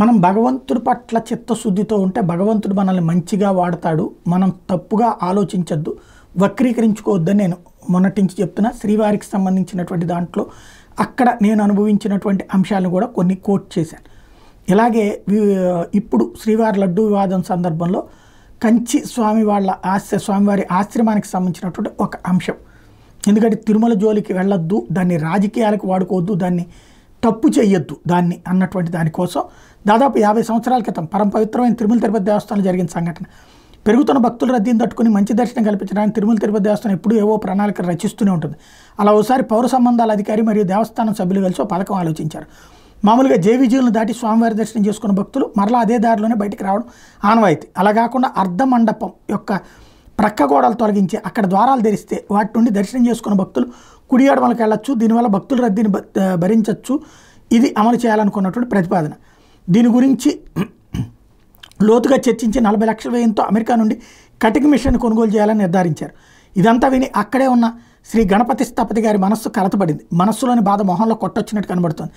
మనం భగవంతుడి పట్ల చిత్తశుద్ధితో ఉంటే భగవంతుడు మనల్ని మంచిగా వాడతాడు. మనం తప్పుగా ఆలోచించొద్దు, వక్రీకరించుకోవద్దని నేను మొన్నటి నుంచి చెప్తున్నా. శ్రీవారికి సంబంధించినటువంటి దాంట్లో అక్కడ నేను అనుభవించినటువంటి అంశాలను కూడా కొన్ని కోట్ చేశాను. ఇలాగే ఇప్పుడు శ్రీవారి లడ్డూ వివాదం సందర్భంలో కంచి స్వామివారి ఆశ్రమానికి సంబంధించినటువంటి ఒక అంశం. ఎందుకంటే తిరుమల జోలికి వెళ్ళొద్దు, దాన్ని రాజకీయాలకు వాడుకోవద్దు, దాన్ని తప్పు చేయొద్దు దాన్ని అన్నటువంటి దానికోసం దాదాపు 50 సంవత్సరాల క్రితం పరమ పవిత్రమైన తిరుమల తిరుపతి దేవస్థానంలో జరిగిన సంఘటన. పెరుగుతున్న భక్తుల రద్దీని తట్టుకుని మంచి దర్శనం కల్పించడానికి తిరుమల తిరుపతి దేవస్థానం ఎప్పుడూ ఏవో ప్రణాళికలు రచిస్తూనే ఉంటుంది. అలా ఒకసారి పౌర సంబంధాల అధికారి మరియు దేవస్థానం సభ్యులు కలిసి ఒక పథకం ఆలోచించారు. మామూలుగా జేవిజీలను దాటి స్వామివారి దర్శనం చేసుకున్న భక్తులు మరలా అదే దారిలోనే బయటికి రావడం ఆనవాయితీ. అలా కాకుండా అర్ధ మండపం యొక్క ప్రక్క గోడలు తొలగించి అక్కడ ద్వారాలు తెరిస్తే వాటి నుండి దర్శనం చేసుకున్న భక్తులు కుడి ఎడమలకు వెళ్ళొచ్చు. దీనివల్ల భక్తుల రద్దీని భరించవచ్చు. ఇది అమలు చేయాలనుకున్నటువంటి ప్రతిపాదన. దీని గురించి లోతుగా చర్చించి 40 లక్షల వ్యయంతో అమెరికా నుండి కటింగ్ మిషన్ కొనుగోలు చేయాలని నిర్ధారించారు. ఇదంతా విని అక్కడే ఉన్న శ్రీ గణపతి స్థపతి గారి మనస్సు కలతపడింది. మనస్సులోని బాధ మొహంలో కొట్టొచ్చినట్టు కనబడుతుంది.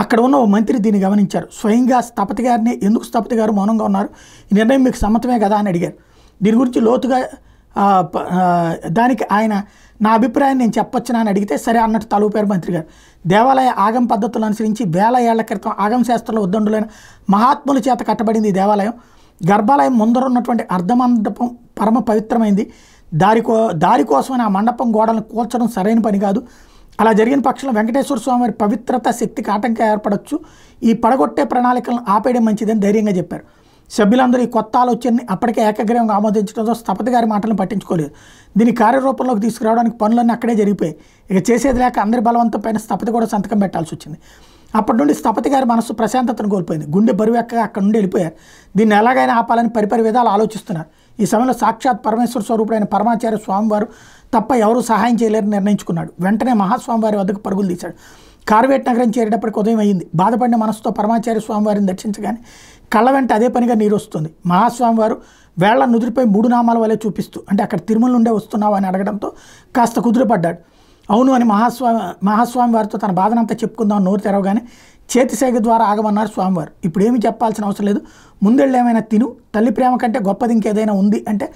అక్కడ ఉన్న ఓ మంత్రి దీన్ని గమనించారు. స్వయంగా స్థపతి గారిని ఎందుకు స్థపతి గారు మౌనంగా ఉన్నారు, ఈ నిర్ణయం మీకు సమ్మతమే కదా అని అడిగారు. దీని గురించి లోతుగా దానికి ఆయన నా అభిప్రాయం నేను చెప్పొచ్చునా అని అడిగితే సరే అన్నట్టు తలూపారు మంత్రి గారు. దేవాలయ ఆగమ పద్ధతులను అనుసరించి 1000 ఏళ్ల క్రితం ఆగమ శాస్త్రంలో ఉద్దండులైన మహాత్ముల చేత కట్టబడింది ఈ దేవాలయం. గర్భాలయం ముందర ఉన్నటువంటి అర్ధమండపం పరమ పవిత్రమైంది. దారి కోసమని ఆ మండపం గోడలను కూల్చడం సరైన పని కాదు. అలా జరిగిన పక్షంలో వెంకటేశ్వర స్వామి వారి పవిత్రత శక్తికి ఆటంకం ఏర్పడవచ్చు. ఈ పడగొట్టే ప్రణాళికలను ఆపేయడం మంచిదని ధైర్యంగా చెప్పారు. సభ్యులందరూ ఈ కొత్త ఆలోచనని అప్పటికే ఏకగ్రీవంగా ఆమోదించడంతో స్థపతి గారి మాటలను పట్టించుకోలేదు. దీన్ని కార్యరూపంలోకి తీసుకురావడానికి పనులన్నీ అక్కడే జరిగిపోయాయి. ఇక చేసేది లేక అందరి బలవంతం పైన స్థపతి కూడా సంతకం పెట్టాల్సి వచ్చింది. అప్పటి నుండి స్థపతి గారి మనస్సు ప్రశాంతతను కోల్పోయింది. గుండె బరువెక్కగా అక్కడి నుండి వెళ్ళిపోయారు. దీన్ని ఎలాగైనా ఆపాలని పరిపరి విధాలు ఆలోచిస్తున్నారు. ఈ సమయంలో సాక్షాత్ పరమేశ్వర స్వరూపుడైన పరమాచార్య స్వామివారు తప్ప ఎవరూ సహాయం చేయలేరని నిర్ణయించుకున్నాడు. వెంటనే మహాస్వామివారి వద్దకు పరుగులు తీశాడు. కార్వేట్ నగరం చేరేటప్పటికి ఉదయం అయ్యింది. బాధపడిన మనసుతో పరమాచార్య స్వామివారిని దర్శించగానే కళ్ళ వెంట అదే పనిగా నీరు వస్తుంది. మహాస్వామివారు వేళ్ల నుదురిపై 3 నామాల వలె చూపిస్తూ అంటే అక్కడ తిరుమల నుండే వస్తున్నావు అని అడగడంతో కాస్త కుదిరిపడ్డాడు. అవును అని మహాస్వామి వారితో తన బాధనంతా చెప్పుకుందాం నోరు తెరవగానే చేతిసేగ ద్వారా ఆగమన్నారు స్వామివారు. ఇప్పుడు ఏమీ చెప్పాల్సిన అవసరం లేదు, ముందెళ్ళు ఏమైనా తిను, తల్లి ప్రేమ కంటే గొప్పది ఇంకేదైనా ఉంది అంటే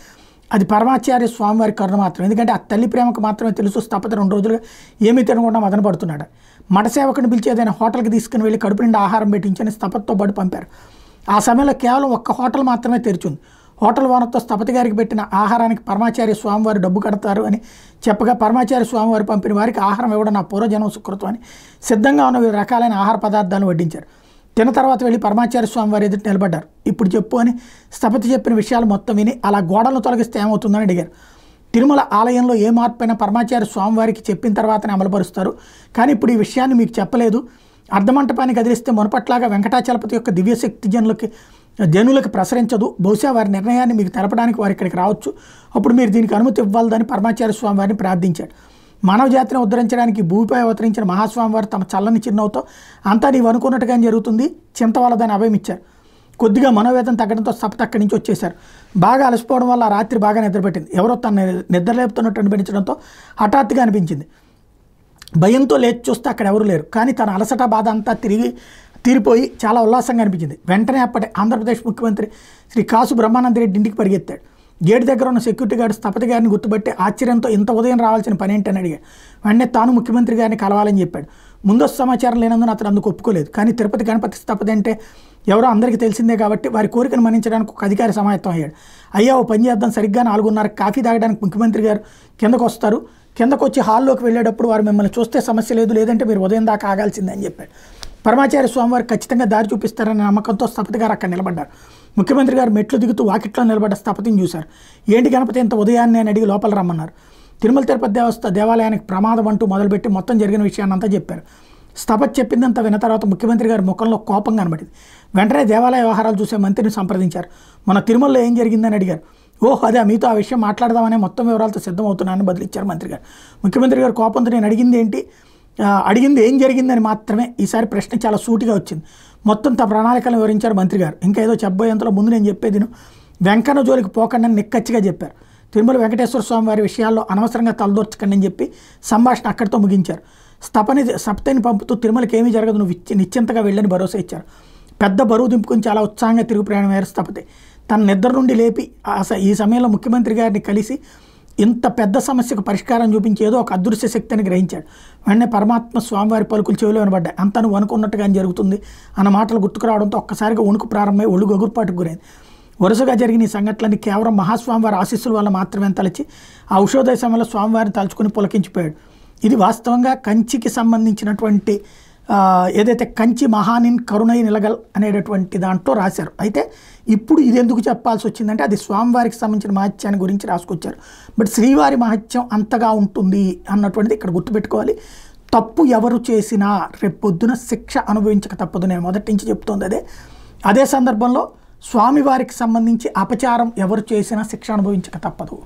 అది పరమాచార్య స్వామివారి కరుణ మాత్రం. ఎందుకంటే ఆ తల్లి ప్రేమకు మాత్రమే తెలుసు. స్థపతి 2 రోజులుగా ఏమీ తినకుండా మదన పడుతున్నాడు. మఠ సేవకుని పిలిచి ఏదైనా హోటల్కి తీసుకుని వెళ్ళి కడుపు నిండా ఆహారం పెట్టించని స్థపతితో పాటు పంపారు. ఆ సమయంలో కేవలం ఒక్క హోటల్ మాత్రమే తెరిచింది. హోటల్ ఓనర్తో స్థపతి గారికి పెట్టిన ఆహారానికి పరమాచార్య స్వామివారు డబ్బు కడతారు అని చెప్పగా పరమాచార్య స్వామివారు పంపిన వారికి ఆహారం ఇవ్వడం నా పూర్వజన్మ సుకృతం అని సిద్ధంగా ఉన్న 2 రకాలైన ఆహార పదార్థాలను వడ్డించారు. తిన్న తర్వాత వెళ్ళి పరమాచార్య స్వామివారి ఎదుటి నిలబడ్డారు. ఇప్పుడు చెప్పు అని స్థపతి చెప్పిన విషయాలు మొత్తం విని అలా గోడలను తొలగిస్తే ఏమవుతుందని అడిగారు. తిరుమల ఆలయంలో ఏ మార్పైనా పరమాచార్య స్వామివారికి చెప్పిన తర్వాతనే అమలుపరుస్తారు. కానీ ఇప్పుడు ఈ విషయాన్ని మీకు చెప్పలేదు. అర్ధమంటపాన్ని కదిలిస్తే మునపట్లాగా వెంకటాచలపతి యొక్క దివ్యశక్తి జనులకు ప్రసరించదు. బహుశా వారి నిర్ణయాన్ని మీకు తెలపడానికి వారు ఇక్కడికి రావచ్చు. అప్పుడు మీరు దీనికి అనుమతి ఇవ్వాలని పరమాచార్య స్వామి వారిని ప్రార్థించాడు. మానవ జాతిని ఉద్ధరించడానికి భూమిపై అవతరించిన మహాస్వామివారు తమ చల్లని చిరునవ్వుతో అంతా నీవు అనుకున్నట్టుగానే జరుగుతుంది, చింత వలదని అభయం ఇచ్చారు. కొద్దిగా మనోవేదన తగ్గడంతో స్థపతి అక్కడి నుంచి వచ్చేశారు. బాగా అలసిపోవడం వల్ల రాత్రి బాగా నిద్రపెట్టింది. ఎవరో తన నిద్రలేపుతున్నట్టు అనిపించడంతో హఠాత్తుగా అనిపించింది. భయంతో లేచి చూస్తే అక్కడ ఎవరు లేరు. కానీ తన అలసట బాధ అంతా తీరిపోయి చాలా ఉల్లాసంగా అనిపించింది. వెంటనే అప్పటి ఆంధ్రప్రదేశ్ ముఖ్యమంత్రి శ్రీ కాసు బ్రహ్మానంద రెడ్డి ఇంటికి పరిగెత్తాడు. గేటు దగ్గర ఉన్న సెక్యూరిటీ గార్డు స్థపతి గారిని గుర్తుపట్టి ఆశ్చర్యంతో ఇంత ఉదయం రావాల్సిన పని ఏంటని అడిగాడు. వెంటనే తాను ముఖ్యమంత్రి గారిని కలవాలని చెప్పాడు. ముందస్తు సమాచారం లేనందున అతను అందుకు ఒప్పుకోలేదు. కానీ తిరుపతి గణపతి స్థపతి అంటే ఎవరో అందరికీ తెలిసిందే కాబట్టి వారి కోరికను మన్నించడానికి ఒక అధికారి సమాయత్తం అయ్యాడు. అయ్యా ఓ పని చేద్దాం, సరిగ్గా 4:30 కాఫీ తాగడానికి ముఖ్యమంత్రి గారు కిందకు వస్తారు. కిందకు వచ్చి హాల్లోకి వెళ్ళేటప్పుడు వారు మిమ్మల్ని చూస్తే సమస్య లేదు, లేదంటే మీరు ఉదయం దాకా ఆగాల్సిందని చెప్పాడు. పరమాచార్య స్వామివారు ఖచ్చితంగా దారి చూపిస్తారనే నమ్మకంతో స్థపతి గారు అక్కడ నిలబడ్డారు. ముఖ్యమంత్రి గారు మెట్లు దిగుతూ వాకిట్లో నిలబడ్డ స్థపతిని చూశారు. ఏంటి గణపతి ఇంత ఉదయాన్నే అని అడిగి లోపల రమ్మన్నారు. తిరుమల తిరుపతి దేవాలయానికి ప్రమాదం అంటూ మొదలుపెట్టి మొత్తం జరిగిన విషయాన్ని అంతా చెప్పారు. స్థపతి చెప్పిందంతా విన్న తర్వాత ముఖ్యమంత్రి గారి ముఖంలో కోపం కనబడింది. వెంటనే దేవాలయ వ్యవహారాలు చూసే మంత్రిని సంప్రదించారు. మన తిరుమలలో ఏం జరిగిందని అడిగారు. ఓహ్ అదే, మీతో ఆ విషయం మాట్లాడదామనే మొత్తం వివరాలతో సిద్ధమవుతున్నానని బదిలిచ్చారు మంత్రి గారు. ముఖ్యమంత్రి గారు కోపంతో నేను అడిగింది ఏం జరిగిందని మాత్రమే ఈసారి ప్రశ్న చాలా సూటిగా వచ్చింది. మొత్తం తమ ప్రణాళికలను వివరించారు మంత్రి గారు. ఇంకా ఏదో చెప్పబోయేంతలో ముందు నేను చెప్పేది వెంకన్న జోలికి పోకండి అని నిక్కచ్చిగా చెప్పారు. తిరుమల వెంకటేశ్వర స్వామి వారి విషయాల్లో అనవసరంగా తలదూర్చకండి అని చెప్పి సంభాషణ అక్కడితో ముగించారు. స్థపతిని పంపుతూ తిరుమలకి ఏమీ జరగదు, నువ్వు నిశ్చింతగా వెళ్ళని భరోసా ఇచ్చారు. పెద్ద బరువు దింపుకొని చాలా ఉత్సాహంగా తిరుగు ప్రయాణం స్థపతి తన నిద్ర నుండి లేపి ఈ సమయంలో ముఖ్యమంత్రి గారిని కలిసి ఇంత పెద్ద సమస్యకు పరిష్కారం చూపించేదో ఒక అదృశ్య శక్తిని గ్రహించాడు. వెంటనే పరమాత్మ స్వామివారి పలుకులు చెవిలో వినబడ్డాయి. అంతా నువ్వు అనుకున్నట్టుగానే జరుగుతుంది అన్న మాటలు గుర్తుకు రావడంతో ఒక్కసారిగా వణుకు ప్రారంభమై ఒళ్ళు గగుర్పాటుకు గురైంది. వరుసగా జరిగిన ఈ సంఘటనలన్నీ కేవలం మహాస్వామివారి ఆశీస్సుల వల్ల మాత్రమే తలచి ఆ ఔషధోదయ సమయంలో స్వామివారిని తలుచుకుని పులకించిపోయాడు. ఇది వాస్తవంగా కంచికి సంబంధించినటువంటి ఏదైతే కంచి మహానిన్ కరుణై నిలగల్ అనేటటువంటి దాంట్లో రాశారు. అయితే ఇప్పుడు ఇది ఎందుకు చెప్పాల్సి వచ్చిందంటే అది స్వామివారికి సంబంధించిన మహత్యాన్ని గురించి రాసుకొచ్చారు. బట్ శ్రీవారి మహత్యం అంతగా ఉంటుంది అన్నటువంటిది ఇక్కడ గుర్తుపెట్టుకోవాలి. తప్పు ఎవరు చేసినా రేపొద్దున శిక్ష అనుభవించక తప్పదు. నేను మొదటి నుంచి చెప్తోంది అదే సందర్భంలో స్వామివారికి సంబంధించి అపచారం ఎవరు చేసినా శిక్ష అనుభవించక తప్పదు.